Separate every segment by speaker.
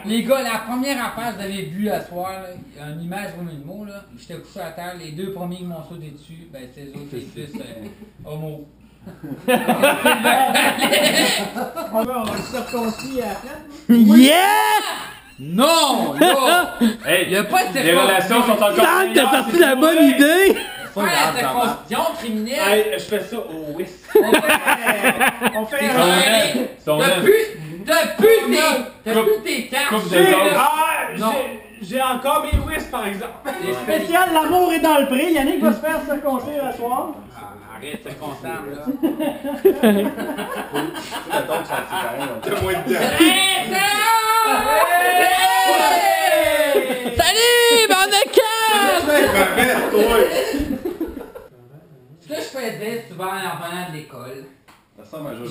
Speaker 1: Les gars, la première affaire que vous avez vue à soir, là, une image comme une mot, là, j'étais couché à terre, les deux premiers qui m'ont sauté dessus, ben c'est eux autres, les fils homo.
Speaker 2: On va se circoncis à la fin.
Speaker 3: Yeah!
Speaker 1: Non! Là!
Speaker 4: Hey,
Speaker 1: y a pas de
Speaker 4: les relations sont encore
Speaker 3: Sam, t'as sorti la bonne idée!
Speaker 1: Faire la circoncision criminelle!
Speaker 4: Hey, je fais ça au whisk.
Speaker 2: On fait
Speaker 1: Depuis tes cartes!
Speaker 4: Coupe de gaz.
Speaker 2: Ah, j'ai encore mes whisk par exemple.
Speaker 1: Les
Speaker 2: Spécial, l'amour est dans le prix. Yannick va se faire circoncire à soir.
Speaker 1: Arrête, c'est constant, là.
Speaker 4: T'as moins de temps.
Speaker 3: Salut, bande de cœur!
Speaker 1: Ce que je faisais souvent en revenant de l'école,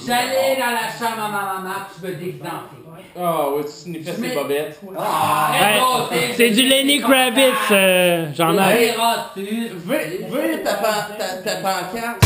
Speaker 1: j'allais dans la chambre à ma maman puis je me déguisais en fille.
Speaker 4: Ah ouais, tu sniffais ses bobettes.
Speaker 3: C'est du Lenny Kravitz, j'en ai.
Speaker 5: Veux ta pancarte.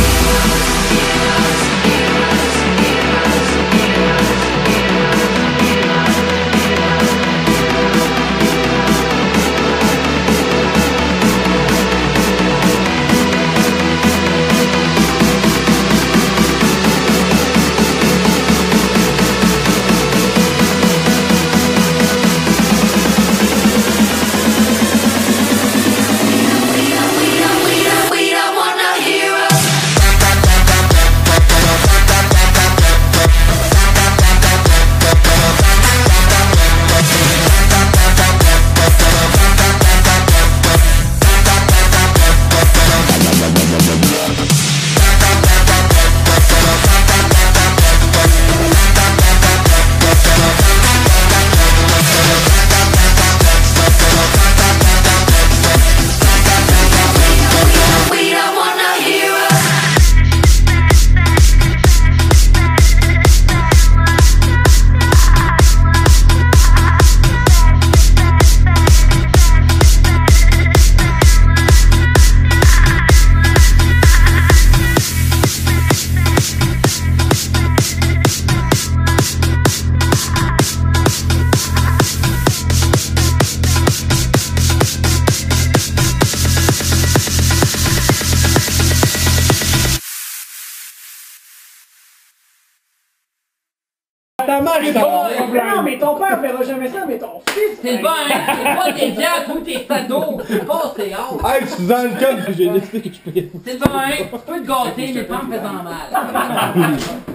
Speaker 2: Ta mère est pas. Non, mais ton père verra jamais ça, mais ton fils.
Speaker 1: C'est bon, hein? C'est pas des bières, tous tes sados. C'est pas, c'est hâte.
Speaker 4: Hey, Suzanne, comme j'ai décidé que je peux.
Speaker 1: C'est bon, hein? Tu peux te gâter, mais pas en faisant mal.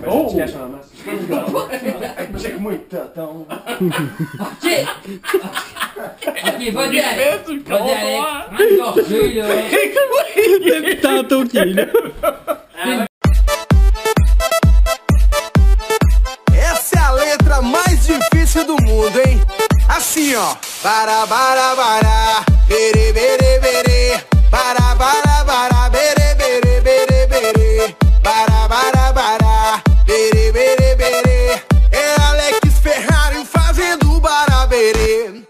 Speaker 4: Oh! Tu caches en masse.
Speaker 5: Check-moi le toton.
Speaker 1: Ok! Ok, vas-y, Alex. Vas-y, Alex. Prends une gorgée, là.
Speaker 3: Depuis tantôt qu'il est là.
Speaker 6: Essa é a letra mais difícil do mundo, hein? Assim, ó. Bara, bara, bara. Bere, bere, bere. Bara, bara, bara. Bere, bere, bere, bere. Bara, bara, bara. Bere, bere, bere. É Alex Ferrari fazendo baraberê.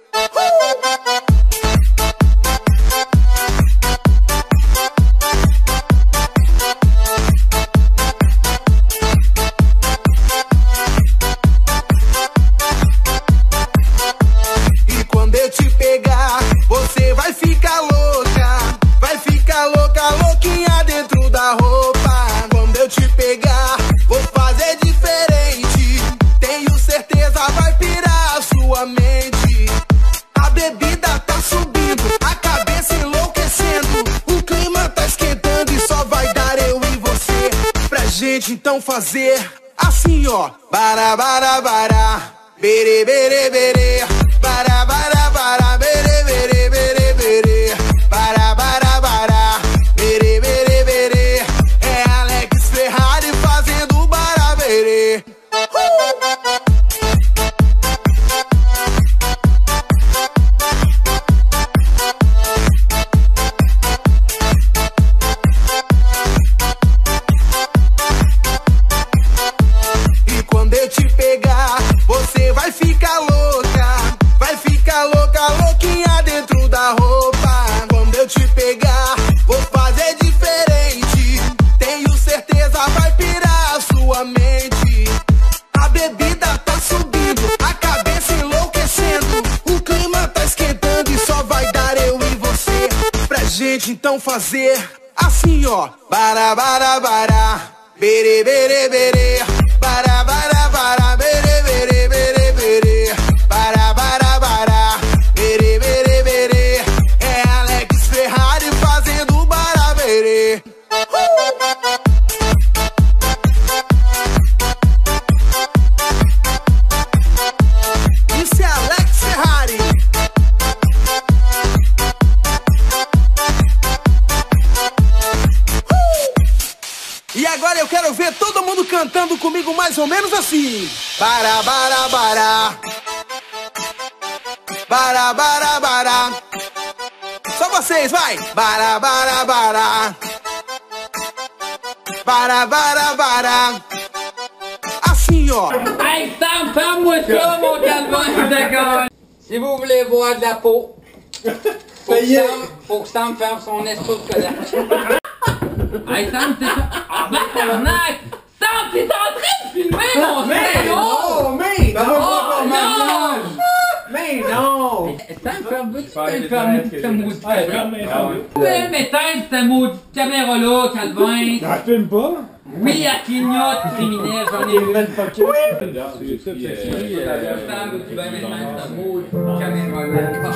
Speaker 6: então fazer assim, ó. Bara, bara, bara. Bere, bere, bere. Bara, bara, bara. Bere, bere, bere, bere. Bara, bara, bara. Bere, bere, bere. É Alex Ferrari fazendo bara, bere. E quando eu te pegar, você vai ficar louca. Vai ficar louca, louquinha dentro da roupa. Quando eu te pegar, vou fazer diferente. Tenho certeza vai pirar a sua mente. A bebida tá subindo, a cabeça enlouquecendo. O clima tá esquentando e só vai dar eu e você. Pra gente então fazer assim, ó. Bara, bara, bara. Bere, bere, bere. Bara, bara, bara. Bere, bere, bere, bere. Bara, bara, bara. Bere, bere, bere. É Alex Ferrari fazendo bara, bere. Isso é Alex Ferrari. E agora eu quero ver todo mundo cantando comigo mais ou menos assim. Bara, bara, bara. Bara, bara, bara. Só vocês, vai. Bara, bara, bara. Bara, bara, bara. Assim, ó.
Speaker 1: Hey Sam, ferme-moi ça, mon calvaire, d'accord. Si vous voulez voir de la peau, faut que Sam ferme son esprit de Kodak. Hey Sam, c'est ça. Ah ben, tabarnak! Sam, t'es en train de filmer mon cerveau!
Speaker 2: mais
Speaker 1: Oh non!
Speaker 2: Mais non!
Speaker 1: Sam, ferme-tu peux fermer cette maudite caméra? Vous pouvez m'éteindre cette maudite caméra-là, Calvin?
Speaker 2: Je filme pas!
Speaker 1: Oui, à clignote criminel, j'en ai vu.
Speaker 2: Oui!
Speaker 1: Sam, tu vas m'éteindre cette maudite caméra-là?